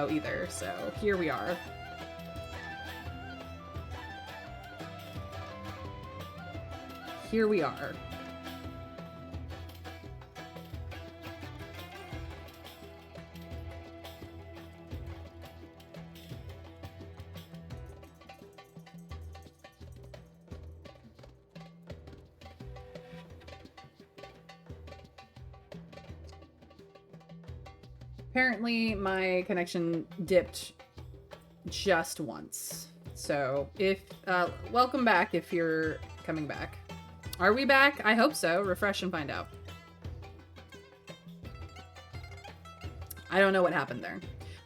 either, so here we are. Here we are. Apparently, my connection dipped just once. So, welcome back if you're coming back. Are we back? I hope so. Refresh and find out. I don't know what happened there.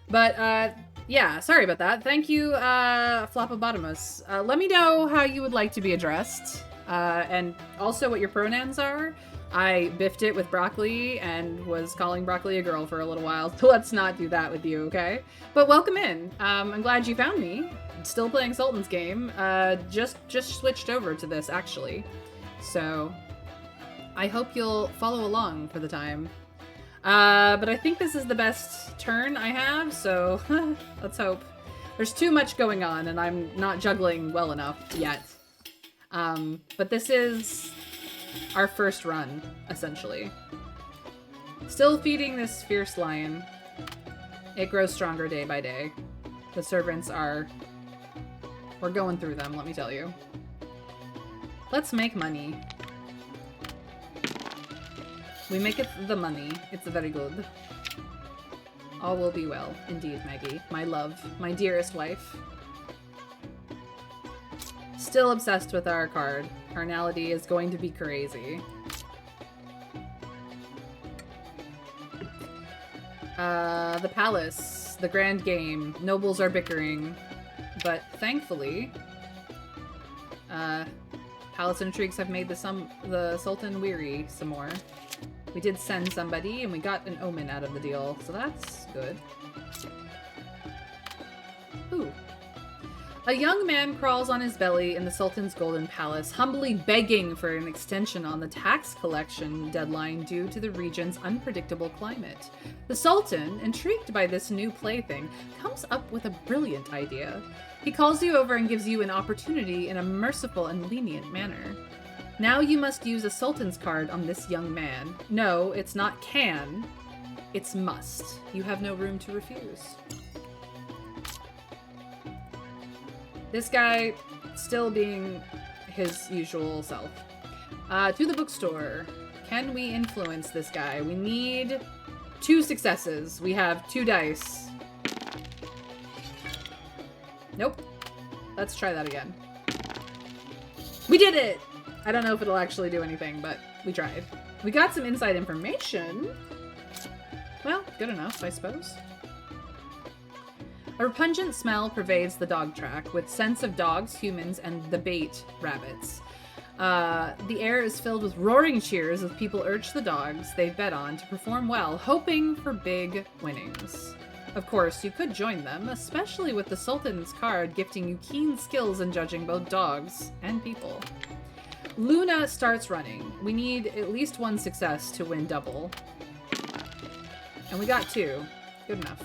But, yeah, sorry about that. Thank you, Floppopotamus. Let me know how you would like to be addressed. And also what your pronouns are. I biffed it with Broccoli and was calling Broccoli a girl for a little while, so let's not do that with you, okay? But welcome in. I'm glad you found me. Still playing Sultan's game. Just switched over to this, actually. So, I hope you'll follow along for the time. But I think this is the best turn I have, so let's hope. There's too much going on, and I'm not juggling well enough yet. But this is our first run, essentially. Still feeding this fierce lion. It grows stronger day by day. The servants are... We're going through them, let me tell you. Let's make money. We make it the money. It's very good. All will be well. Indeed, Maggie. My love. My dearest wife. Still obsessed with our card. Carnality is going to be crazy. The palace. The grand game. Nobles are bickering. But thankfully, palace intrigues have made the Sultan weary some more. We did send somebody, and we got an omen out of the deal, so that's good. Ooh. A young man crawls on his belly in the Sultan's golden palace, humbly begging for an extension on the tax collection deadline due to the region's unpredictable climate. The Sultan, intrigued by this new plaything, comes up with a brilliant idea. He calls you over and gives you an opportunity in a merciful and lenient manner. Now you must use a Sultan's card on this young man. No, it's not can, it's must. You have no room to refuse. This guy still being his usual self. To the bookstore. Can we influence this guy? We need 2 successes. We have 2 dice. Nope. Let's try that again. We did it! I don't know if it'll actually do anything, but we tried. We got some inside information. Well, good enough, I suppose. A repugnant smell pervades the dog track, with scents of dogs, humans, and the bait, rabbits. The air is filled with roaring cheers as people urge the dogs they bet on to perform well, hoping for big winnings. Of course, you could join them, especially with the Sultan's card gifting you keen skills in judging both dogs and people. Luna starts running. We need at least 1 success to win double. And we got 2. Good enough.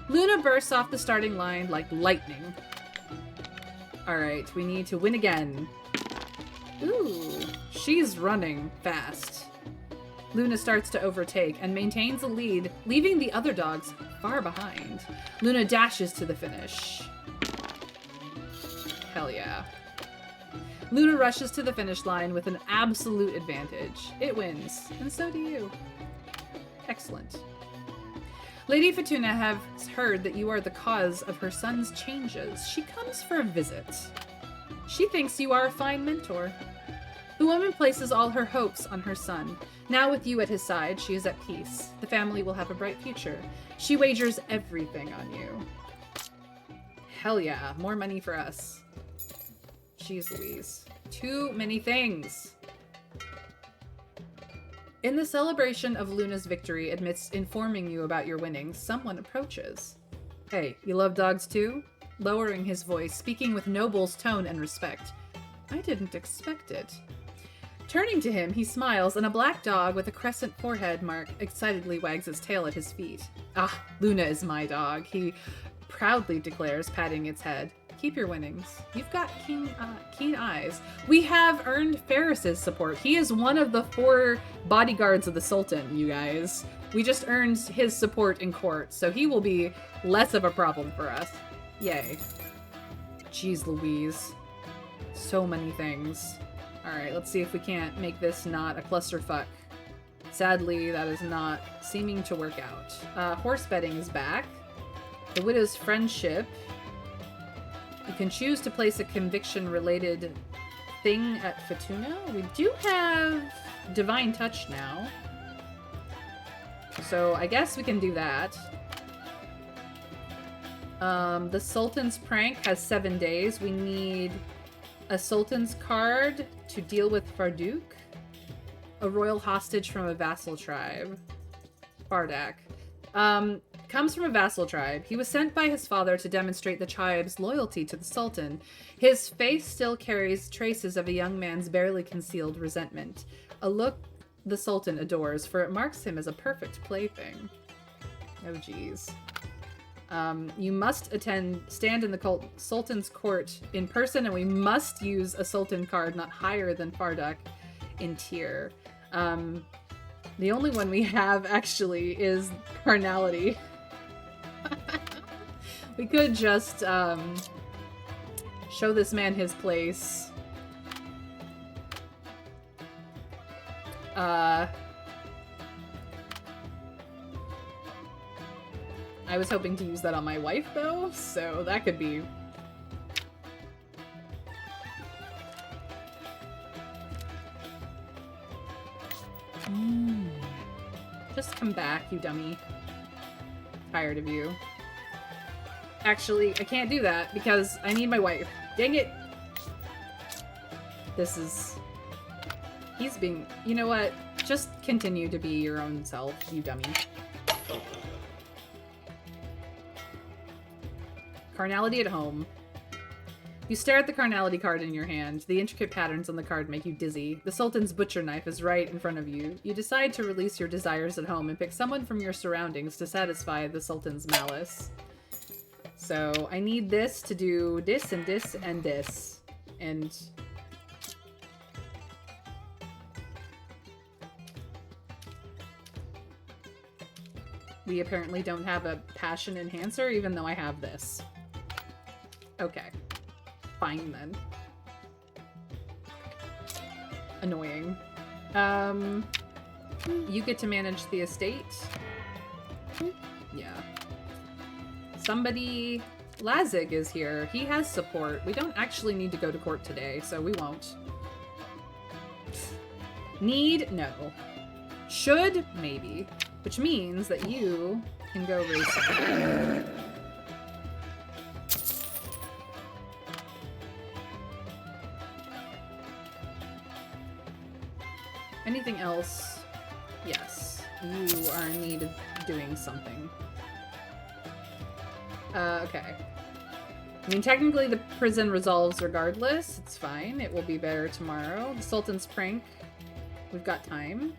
Luna bursts off the starting line like lightning. Alright, we need to win again. Ooh, she's running fast. Luna starts to overtake and maintains the lead, leaving the other dogs far behind. Luna dashes to the finish. Hell yeah. Luna rushes to the finish line with an absolute advantage. It wins, and so do you. Excellent. Lady Fortuna has heard that you are the cause of her son's changes. She comes for a visit. She thinks you are a fine mentor. The woman places all her hopes on her son. Now with you at his side, she is at peace. The family will have a bright future. She wagers everything on you. Hell yeah, more money for us. Jeez Louise. Too many things. In the celebration of Luna's victory, amidst informing you about your winnings, someone approaches. Hey, you love dogs too? Lowering his voice, speaking with noble's tone and respect. I didn't expect it. Turning to him, he smiles, and a black dog with a crescent forehead mark excitedly wags its tail at his feet. Ah, Luna is my dog, he proudly declares, patting its head. Keep your winnings. You've got keen eyes. We have earned Ferris's support. He is one of the 4 bodyguards of the Sultan, you guys. We just earned his support in court, so he will be less of a problem for us. Yay. Jeez Louise. So many things. Alright, let's see if we can't make this not a clusterfuck. Sadly, that is not seeming to work out. Horse betting is back. The Widow's Friendship. You can choose to place a conviction-related thing at Fatuna. We do have Divine Touch now. So I guess we can do that. The Sultan's Prank has 7 days. We need a Sultan's card to deal with Farduk. A royal hostage from a vassal tribe. Fardak. Comes from a vassal tribe. He was sent by his father to demonstrate the tribe's loyalty to the Sultan. His face still carries traces of a young man's barely concealed resentment. A look the Sultan adores, for it marks him as a perfect plaything. Oh geez. You must stand in the Sultan's court in person, and we must use a Sultan card not higher than Fardak in tier. The only one we have, actually, is Carnality. We could just, show this man his place. I was hoping to use that on my wife, though, so that could be... Just come back, you dummy. Tired of you. Actually, I can't do that because I need my wife. Dang it! This is... He's being... You know what? Just continue to be your own self, you dummy. Carnality at home. You stare at the Carnality card in your hand. The intricate patterns on the card make you dizzy. The Sultan's butcher knife is right in front of you. You decide to release your desires at home and pick someone from your surroundings to satisfy the Sultan's malice. So, I need this to do this and this and this. And... we apparently don't have a passion enhancer, even though I have this. Okay. Fine, then. Annoying. You get to manage the estate. Yeah. Somebody... Lazig is here. He has support. We don't actually need to go to court today, so we won't. Need? No. Should? Maybe. Which means that you can go racing. Anything else? Yes. You are in need of doing something. Okay. I mean, technically the prison resolves regardless. It's fine. It will be better tomorrow. The Sultan's Prank. We've got time.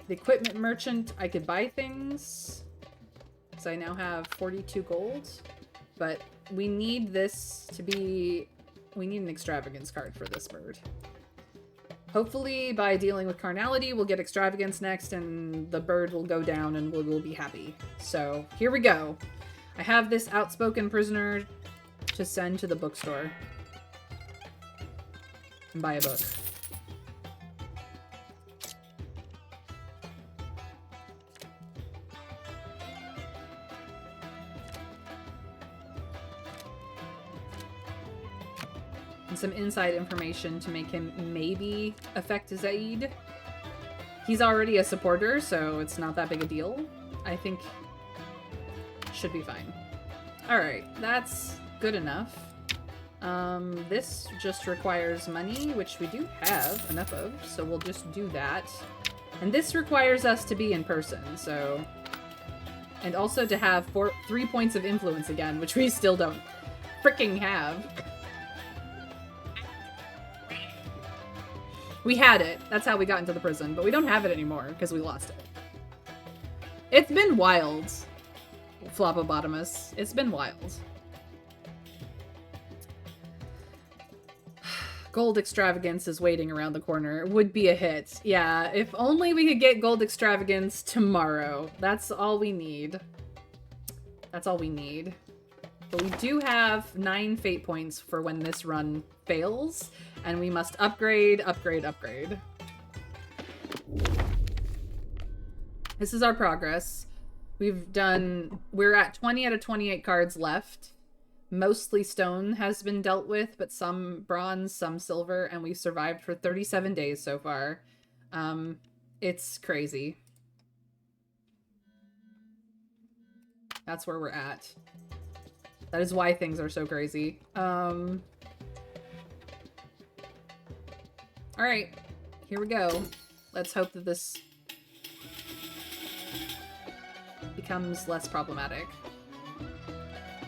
The equipment merchant, I could buy things. So I now have 42 gold. But we need this to be... we need an extravagance card for this bird. Hopefully, by dealing with Carnality, we'll get extravagance next, and the bird will go down, and we'll be happy. So, here we go. I have this outspoken prisoner to send to the bookstore. And buy a book. Some inside information to make him maybe affect Zaid. He's already a supporter, so it's not that big a deal. I think should be fine. Alright, that's good enough. This just requires money, which we do have enough of, so we'll just do that. And this requires us to be in person, so... and also to have 3 points of influence again, which we still don't freaking have. We had it. That's how we got into the prison, but we don't have it anymore because we lost it. It's been wild, Flopobotamus. It's been wild. Gold Extravagance is waiting around the corner. It would be a hit. Yeah, if only we could get Gold Extravagance tomorrow. That's all we need. That's all we need. But we do have 9 fate points for when this run fails, and we must upgrade, upgrade, upgrade. This is our progress. We're at 20 out of 28 cards left. Mostly stone has been dealt with, but some bronze, some silver, and we've survived for 37 days so far. It's crazy. That's where we're at. That is why things are so crazy. Alright. Here we go. Let's hope that this becomes less problematic.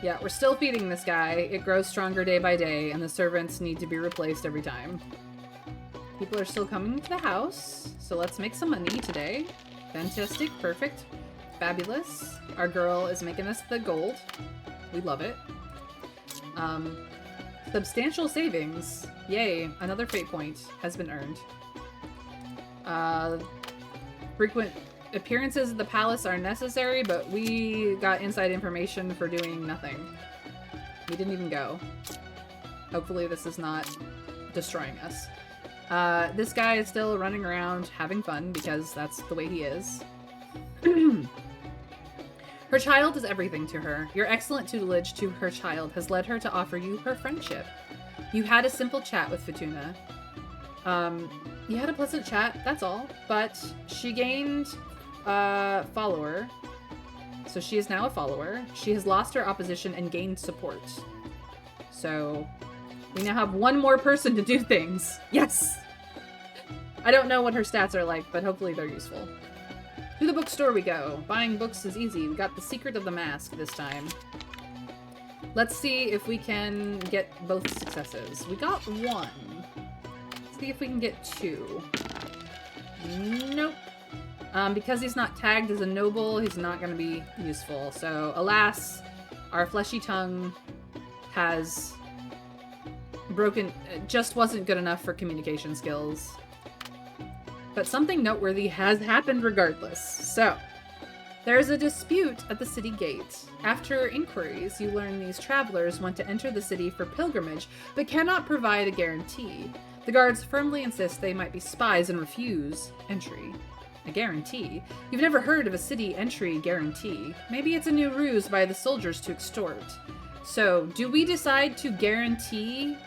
Yeah, we're still feeding this guy. It grows stronger day by day, and the servants need to be replaced every time. People are still coming to the house, so let's make some money today. Fantastic, perfect, fabulous. Our girl is making us the gold. We love it. Substantial savings. Yay, another fate point has been earned. Frequent appearances at the palace are necessary, but we got inside information for doing nothing. We didn't even go. Hopefully this is not destroying us. This guy is still running around having fun because that's the way he is. Her child is everything to her. Your excellent tutelage to her child has led her to offer you her friendship. You had a simple chat with Fortuna. You had a pleasant chat, that's all. But she gained a follower. So she is now a follower. She has lost her opposition and gained support. So we now have one more person to do things. Yes! I don't know what her stats are like, but hopefully they're useful. To the bookstore we go. Buying books is easy. We got The Secret of the Mask this time. Let's see if we can get both successes. We got 1. Let's see if we can get 2. Nope. Because he's not tagged as a noble, he's not going to be useful. So, alas, our fleshy tongue has broken... just wasn't good enough for communication skills. But something noteworthy has happened regardless. So, there's a dispute at the city gate. After inquiries, you learn these travelers want to enter the city for pilgrimage, but cannot provide a guarantee. The guards firmly insist they might be spies and refuse entry. A guarantee? You've never heard of a city entry guarantee. Maybe it's a new ruse by the soldiers to extort. So, do we decide to guarantee,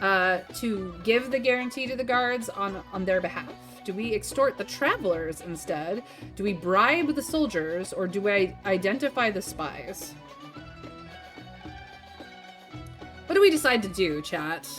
to give the guarantee to the guards on their behalf? Do we extort the travelers instead? Do we bribe the soldiers, or do we identify the spies? What do we decide to do, chat?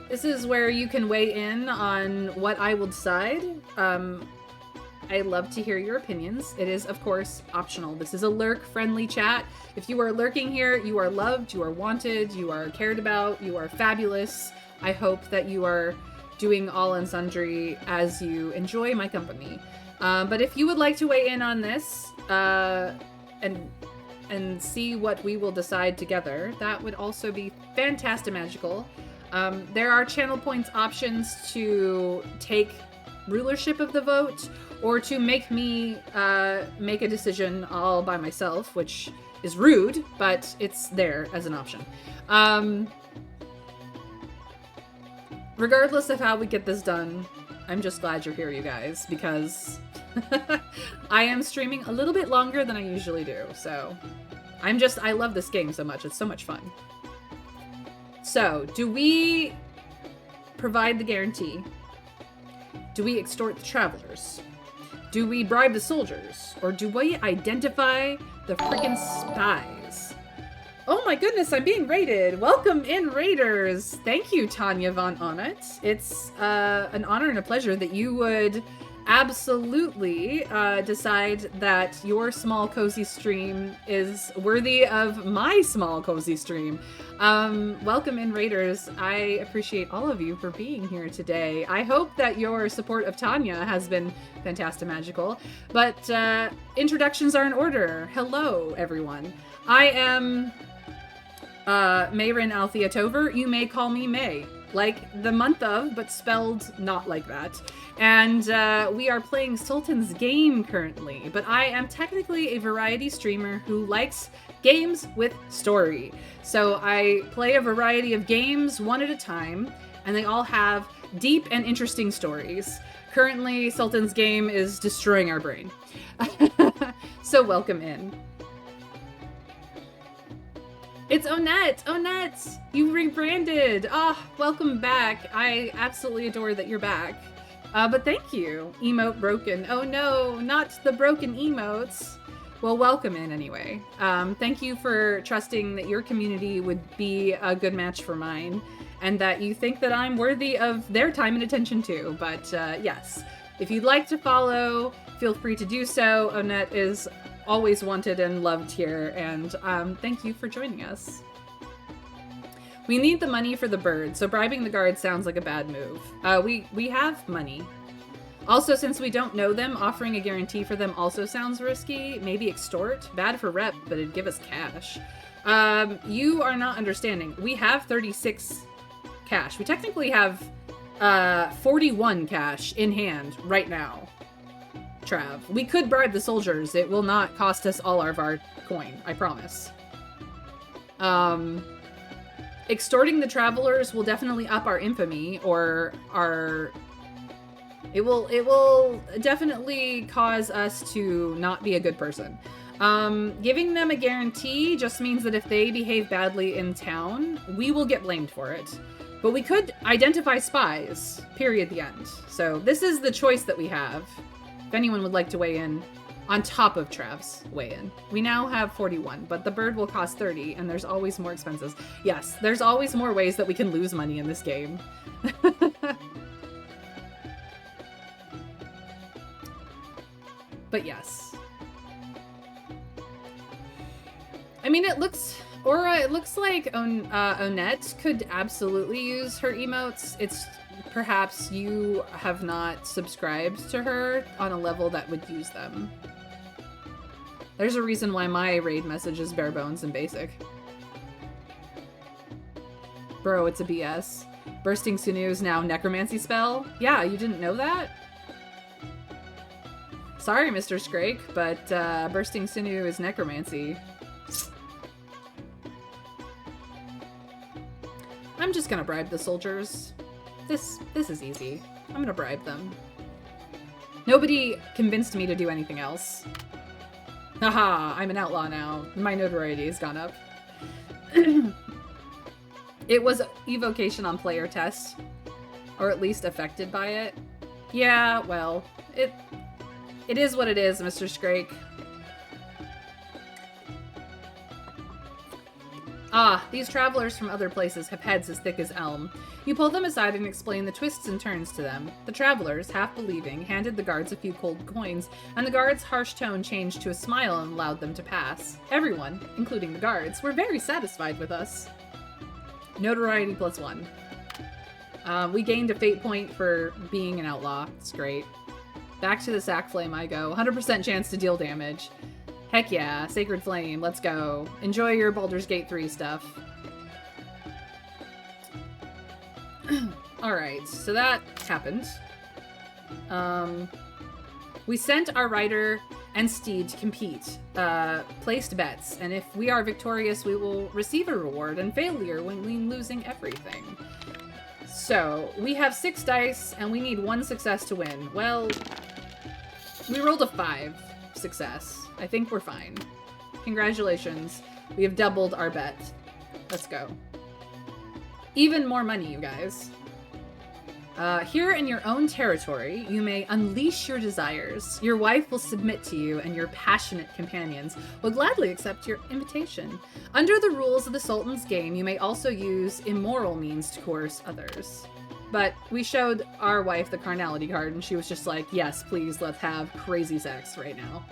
This is where you can weigh in on what I will decide. I love to hear your opinions. It is, of course, optional. This is a lurk-friendly chat. If you are lurking here, you are loved, you are wanted, you are cared about, you are fabulous. I hope that you are doing all and sundry as you enjoy my company. But if you would like to weigh in on this and see what we will decide together, that would also be fantastic magical. There are channel points options to take rulership of the vote, or to make me make a decision all by myself, which is rude, but it's there as an option. Regardless of how we get this done, I'm just glad you're here, you guys, because I am streaming a little bit longer than I usually do, so I love this game so much. It's so much fun. So, do we provide the guarantee? Do we extort the travelers? Do we bribe the soldiers? Or do we identify the freaking spies? Oh my goodness, I'm being raided. Welcome in, raiders. Thank you, Tanya Von Onnet. It's an honor and a pleasure that you would absolutely decide that your small cozy stream is worthy of my small cozy stream. Welcome in, Raiders. I appreciate all of you for being here today. I hope that your support of Tanya has been fantastimagical, but introductions are in order. Hello, everyone. I am Mayrin Althea Tover. You may call me May. Like the month of, but spelled not like that. And we are playing Sultan's game currently, but I am technically a variety streamer who likes games with story. So I play a variety of games one at a time, and they all have deep and interesting stories. Currently, Sultan's game is destroying our brain. So welcome in. It's Onette! Onette! You rebranded! Ah, oh, welcome back. I absolutely adore that you're back. But thank you. Emote broken. Oh no, not the broken emotes. Well, welcome in anyway. Thank you for trusting that your community would be a good match for mine, and that you think that I'm worthy of their time and attention too. But yes, if you'd like to follow, feel free to do so. Onette is always wanted and loved here, and thank you for joining us. We need the money for the bird, so bribing the guards sounds like a bad move. We have money. Also, since we don't know them, offering a guarantee for them also sounds risky. Maybe extort? Bad for rep, but it'd give us cash. You are not understanding. We have 36 cash. We technically have 41 cash in hand right now. Trav. We could bribe the soldiers. It will not cost us all of our coin, I promise. Extorting the travelers will definitely up our infamy, or our... It will definitely cause us to not be a good person. Giving them a guarantee just means that if they behave badly in town, we will get blamed for it. But we could identify spies, period, the end. So this is the choice that we have. If anyone would like to weigh in, on top of Trav's weigh-in. We now have 41, but the bird will cost 30, and there's always more expenses. Yes, there's always more ways that we can lose money in this game. But yes. I mean, it looks like Onette could absolutely use her emotes. It's perhaps you have not subscribed to her on a level that would use them. There's a reason why my raid message is bare bones and basic. Bro, it's a BS. Bursting Sinew is now necromancy spell? Yeah, you didn't know that? Sorry, Mr. Scrake, but Bursting Sinew is necromancy. I'm just gonna bribe the soldiers. This is easy. I'm gonna bribe them. Nobody convinced me to do anything else. Haha, I'm an outlaw now. My notoriety has gone up. It was evocation on player test, or at least affected by it. Yeah, well, it is what it is, Mr. Scrake. Ah, these travelers from other places have heads as thick as elm. You pull them aside and explain the twists and turns to them. The travelers, half believing, handed the guards a few cold coins, and the guards' harsh tone changed to a smile and allowed them to pass. Everyone, including the guards, were very satisfied with us. Notoriety +1. We gained a fate point for being an outlaw. It's great. Back to the sack flame I go. 100% chance to deal damage. Heck yeah, Sacred Flame, let's go. Enjoy your Baldur's Gate 3 stuff. Alright, so that happened. We sent our rider and steed to compete, placed bets, and if we are victorious, we will receive a reward, and failure when we losing everything. So, we have 6 dice, and we need 1 success to win. Well, we rolled a 5 success. I think we're fine. Congratulations. We have doubled our bet. Let's go. Even more money, you guys. Here in your own territory, you may unleash your desires. Your wife will submit to you, and your passionate companions will gladly accept your invitation. Under the rules of the Sultan's game, you may also use immoral means to coerce others. But we showed our wife the carnality card, and she was just like, yes, please, let's have crazy sex right now.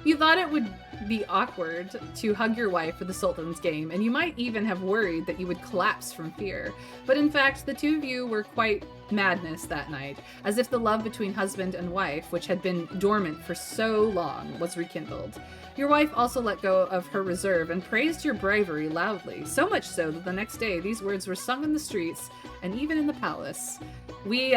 You thought it would be awkward to hug your wife for the Sultan's game, and you might even have worried that you would collapse from fear. But in fact, the two of you were quite madness that night, as if the love between husband and wife, which had been dormant for so long, was rekindled. Your wife also let go of her reserve and praised your bravery loudly, so much so that the next day these words were sung in the streets and even in the palace. We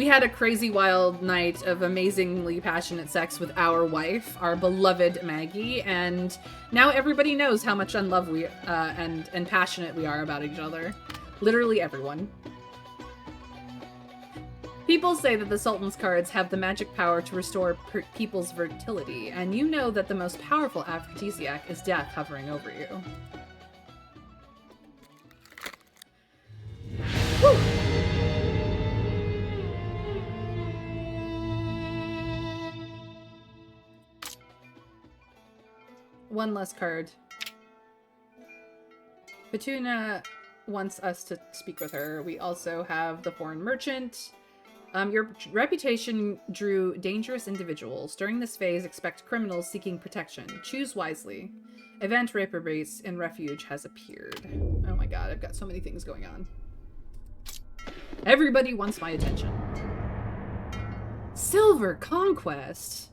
had a crazy wild night of amazingly passionate sex with our wife, our beloved Maggie, and now everybody knows how much in love we and passionate we are about each other. Literally everyone. People say that the Sultan's cards have the magic power to restore people's fertility, and you know that the most powerful aphrodisiac is death hovering over you. Woo! One less card. Petuna wants us to speak with her. We also have the foreign merchant. Your reputation drew dangerous individuals. During this phase, expect criminals seeking protection. Choose wisely. Event reprobates in refuge has appeared. Oh my god, I've got so many things going on. Everybody wants my attention. Silver Conquest.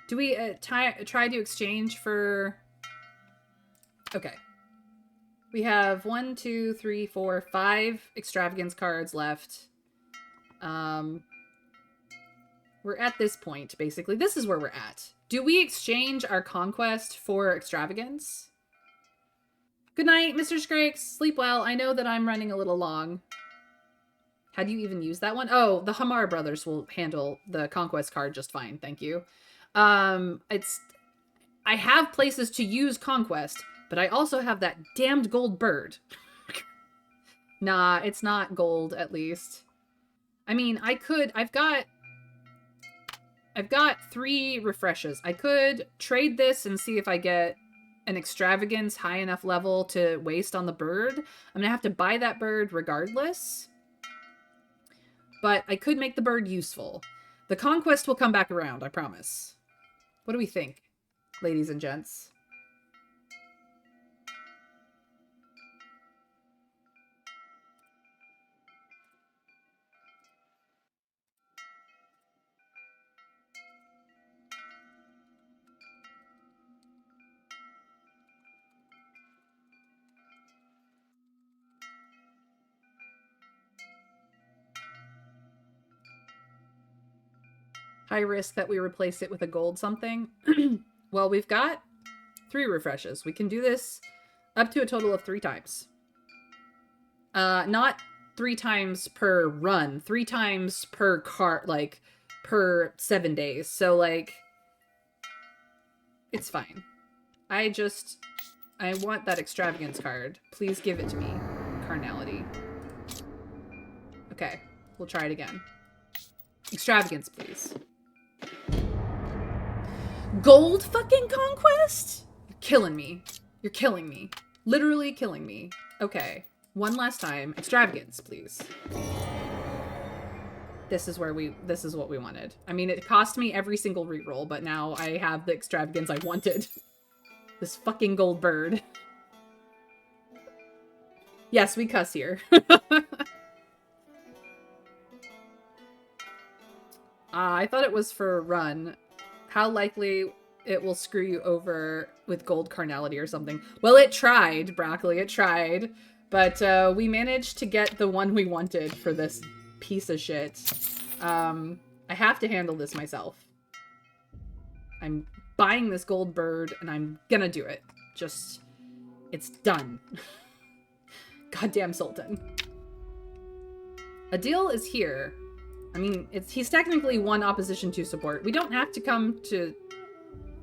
Do we try to exchange for... Okay. We have 1, 2, 3, 4, 5 extravagance cards left. We're at this point, basically. This is where we're at. Do we exchange our conquest for extravagance? Good night, Mr. Scrakes. Sleep well. I know that I'm running a little long. How do you even use that one? Oh, the Hamar brothers will handle the conquest card just fine. Thank you. I have places to use conquest, but I also have that damned gold bird. Nah, it's not gold, at least. I mean, I've got 3 refreshes. I could trade this and see if I get an extravagance high enough level to waste on the bird. I'm gonna have to buy that bird regardless. But I could make the bird useful. The conquest will come back around, I promise. What do we think, ladies and gents? High risk that we replace it with a gold something. Well, we've got 3 refreshes. We can do this up to a total of 3 times. Not 3 times per run, 3 times per cart, like, per 7 days. So, like, it's fine. I want that extravagance card. Please give it to me. Carnality. Okay, we'll try it again. Extravagance, please. Gold fucking conquest? You're killing me. You're killing me. Literally killing me. Okay. One last time. Extravagance, please. This is what we wanted. I mean, it cost me every single reroll, but now I have the extravagance I wanted. This fucking gold bird. Yes, we cuss here. I thought it was for a run. How likely it will screw you over with gold carnality or something. Well, it tried, Broccoli. It tried. But we managed to get the one we wanted for this piece of shit. I have to handle this myself. I'm buying this gold bird, and I'm gonna do it. Just, it's done. Goddamn Sultan. Adil is here. I mean, he's technically 1 opposition to support. We don't have to come to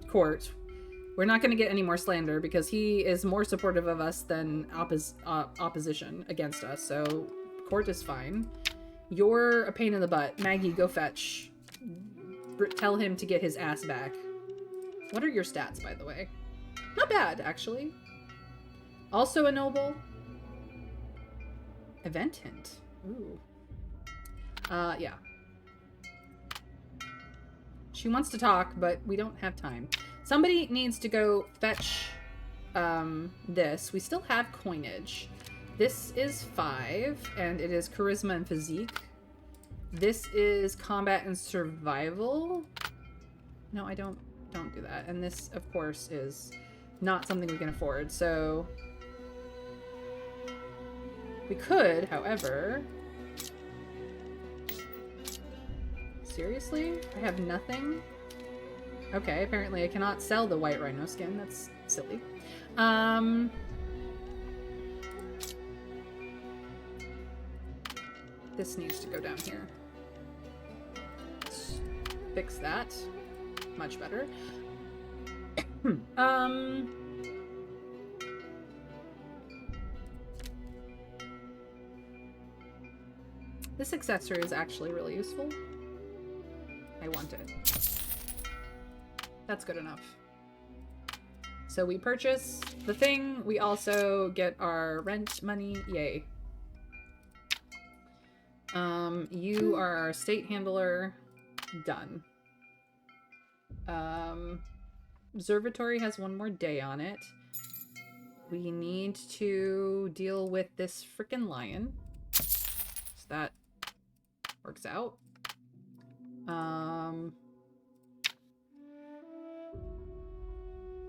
court. We're not going to get any more slander because he is more supportive of us than opposition against us. So court is fine. You're a pain in the butt. Maggie, go fetch. Tell him to get his ass back. What are your stats, by the way? Not bad, actually. Also a noble. Event hint. Ooh. Yeah. She wants to talk, but we don't have time. Somebody needs to go fetch this. We still have coinage. This is 5, and it is charisma and physique. This is combat and survival. No, I don't do that. And this, of course, is not something we can afford. So we could, however... Seriously? I have nothing? Okay, apparently I cannot sell the white rhino skin. That's silly. This needs to go down here. Let's fix that. Much better. This accessory is actually really useful. I want it. That's good enough. So we purchase the thing. We also get our rent money. Yay. You are our state handler. Done. Observatory has one more day on it. We need to deal with this frickin' lion. So that works out.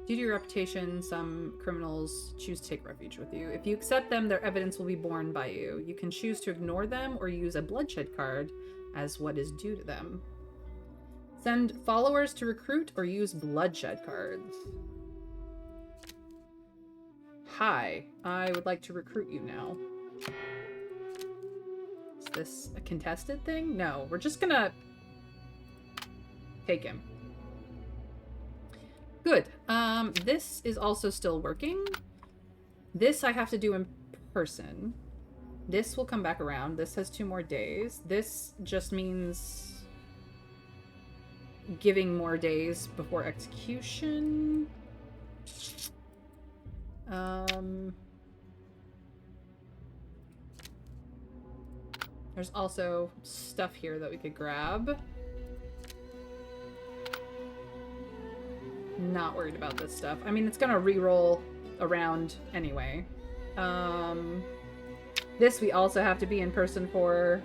Due to your reputation, some criminals choose to take refuge with you. If you accept them, their evidence will be borne by you. You can choose to ignore them or use a bloodshed card as what is due to them. Send followers to recruit or use bloodshed cards. Hi, I would like to recruit you now. Is this a contested thing? No, we're just gonna take him. Good. This is also still working. This I have to do in person. This will come back around. This has 2 more days. This just means giving more days before execution. There's also stuff here that we could grab. Not worried about this stuff. I mean, it's gonna re-roll around anyway. This we also have to be in person for,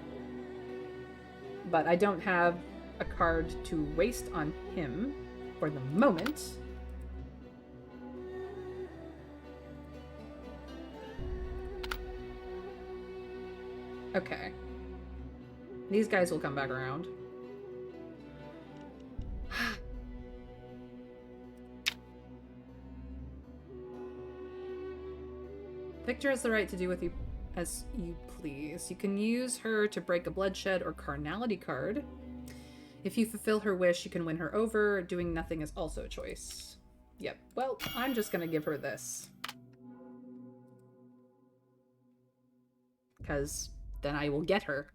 but I don't have a card to waste on him for the moment. Okay. These guys will come back around. Victor has the right to do with you as you please. You can use her to break a bloodshed or carnality card. If you fulfill her wish, you can win her over. Doing nothing is also a choice. Yep. Well, I'm just gonna give her this. Because then I will get her.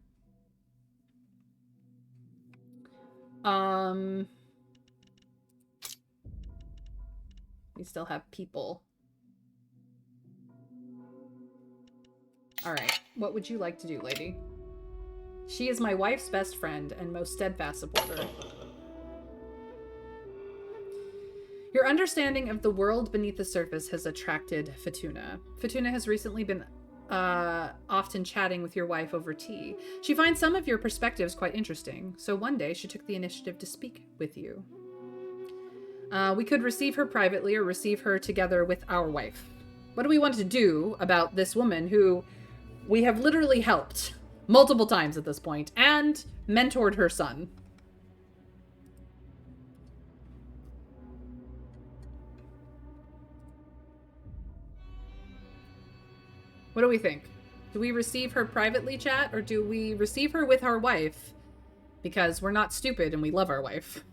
We still have people. Alright, what would you like to do, lady? She is my wife's best friend and most steadfast supporter. Your understanding of the world beneath the surface has attracted Fatuna. Fatuna has recently been often chatting with your wife over tea. She finds some of your perspectives quite interesting, so one day she took the initiative to speak with you. We could receive her privately or receive her together with our wife. What do we want to do about this woman who we have literally helped multiple times at this point and mentored her son? What do we think? Do we receive her privately, chat, or do we receive her with our wife? Because we're not stupid and we love our wife.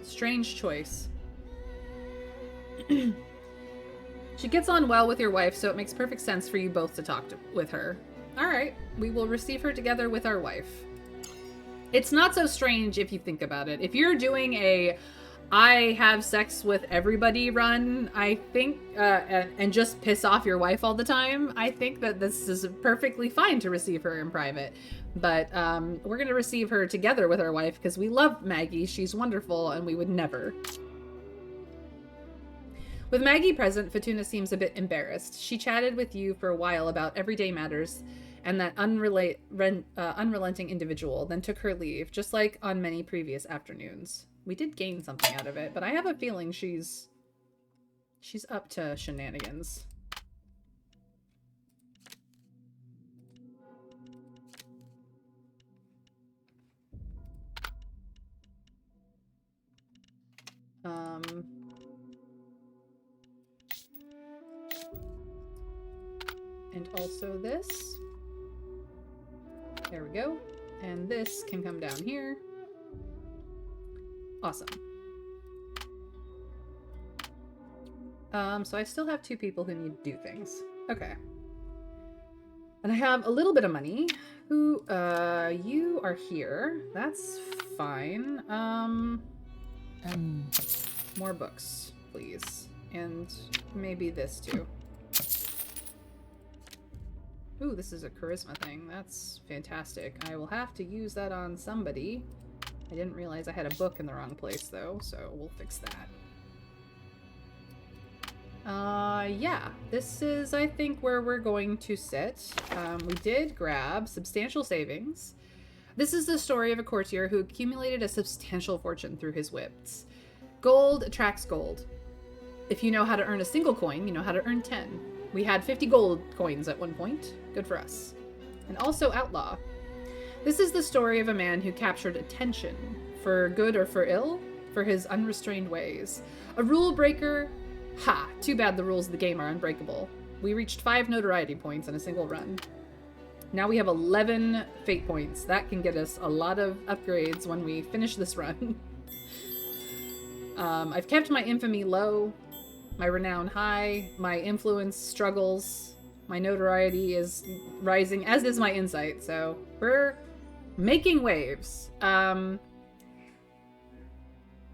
Strange choice. She gets on well with your wife, so it makes perfect sense for you both to talk with her. All right, we will receive her together with our wife. It's not so strange if you think about it. If you're doing a I have sex with everybody run, I think, and just piss off your wife all the time, I think that this is perfectly fine to receive her in private. But we're going to receive her together with our wife because we love Maggie. She's wonderful, and we would never. With Maggie present, Fatuna seems a bit embarrassed. She chatted with you for a while about everyday matters and that unrelenting individual, then took her leave, just like on many previous afternoons. We did gain something out of it, but I have a feeling she's up to shenanigans. And also this. There we go. And this can come down here. Awesome. So I still have 2 people who need to do things. Okay. And I have a little bit of money. Who, you are here. That's fine. More books, please. And maybe this too. Ooh, this is a charisma thing. That's fantastic. I will have to use that on somebody. I didn't realize I had a book in the wrong place, though, so we'll fix that. Yeah. This is, I think, where we're going to sit. We did grab substantial savings. This is the story of a courtier who accumulated a substantial fortune through his wits. Gold attracts gold. If you know how to earn a single coin, you know how to earn 10. We had 50 gold coins at one point. Good for us. And also outlaw. This is the story of a man who captured attention, for good or for ill, for his unrestrained ways. A rule breaker? Ha! Too bad the rules of the game are unbreakable. We reached 5 notoriety points in a single run. Now we have 11 fate points. That can get us a lot of upgrades when we finish this run. I've kept my infamy low, my renown high, my influence struggles, my notoriety is rising, as is my insight, so we're making waves. But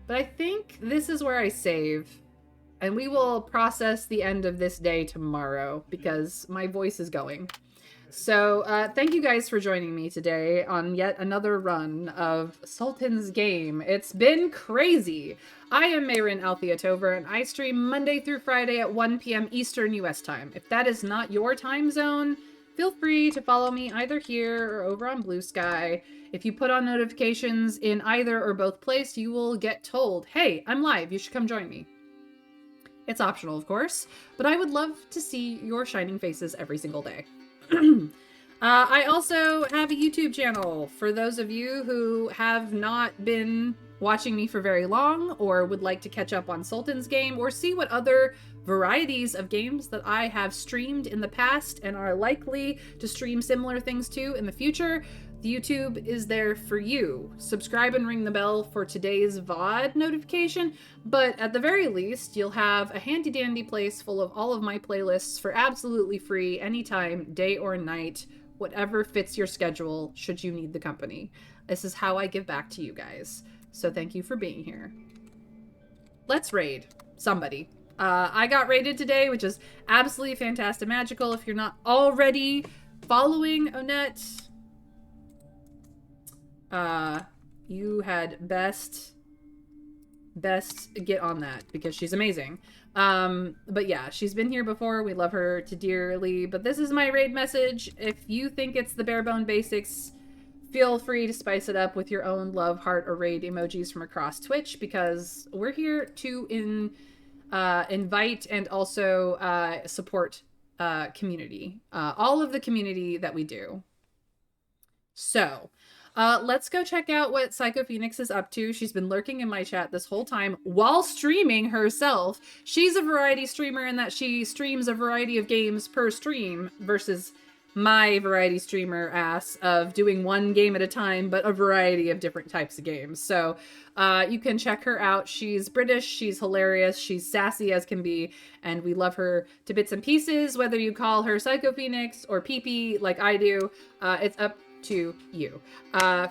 I think this is where I save, and we will process the end of this day tomorrow, because my voice is going. So, thank you guys for joining me today on yet another run of Sultan's Game. It's been crazy. I am Mayrin Althea Tover, and I stream Monday through Friday at 1 p.m. Eastern US time. If that is not your time zone, feel free to follow me either here or over on Blue Sky. If you put on notifications in either or both places, you will get told, hey, I'm live, you should come join me. It's optional, of course, but I would love to see your shining faces every single day. I also have a YouTube channel for those of you who have not been watching me for very long or would like to catch up on Sultan's Game or see what other varieties of games that I have streamed in the past and are likely to stream similar things to in the future. The YouTube is there for you. Subscribe and ring the bell for today's VOD notification, but at the very least, you'll have a handy-dandy place full of all of my playlists for absolutely free anytime, day or night, whatever fits your schedule should you need the company. This is how I give back to you guys. So thank you for being here. Let's raid somebody. I got raided today, which is absolutely fantastic magical. If you're not already following Onette, you had best get on that because she's amazing. But yeah, she's been here before. We love her to dearly, but this is my raid message. If you think it's the bare bone basics, feel free to spice it up with your own love, heart, or raid emojis from across Twitch, because we're here to invite and also support community, all of the community that we do. So let's go check out what Psycho Phoenix is up to. She's been lurking in my chat this whole time while streaming herself. She's a variety streamer in that she streams a variety of games per stream versus my variety streamer ass of doing one game at a time, but a variety of different types of games. So you can check her out. She's British, she's hilarious, she's sassy as can be, and we love her to bits and pieces. Whether you call her Psycho Phoenix or Pee like I do, it's up to you.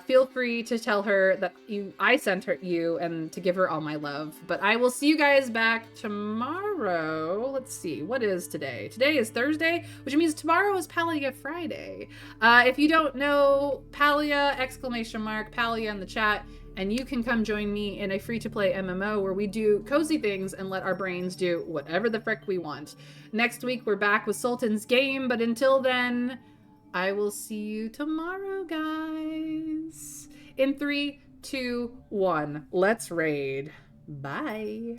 Feel free to tell her that I sent her you and to give her all my love. But I will see you guys back tomorrow. Let's see, what is today? Today is Thursday, which means tomorrow is Palia Friday. If you don't know Palia, ! Palia in the chat, and you can come join me in a free-to-play MMO where we do cozy things and let our brains do whatever the frick we want. Next week, we're back with Sultan's game, but until then, I will see you tomorrow, guys. In 3, 2, 1, let's raid. Bye.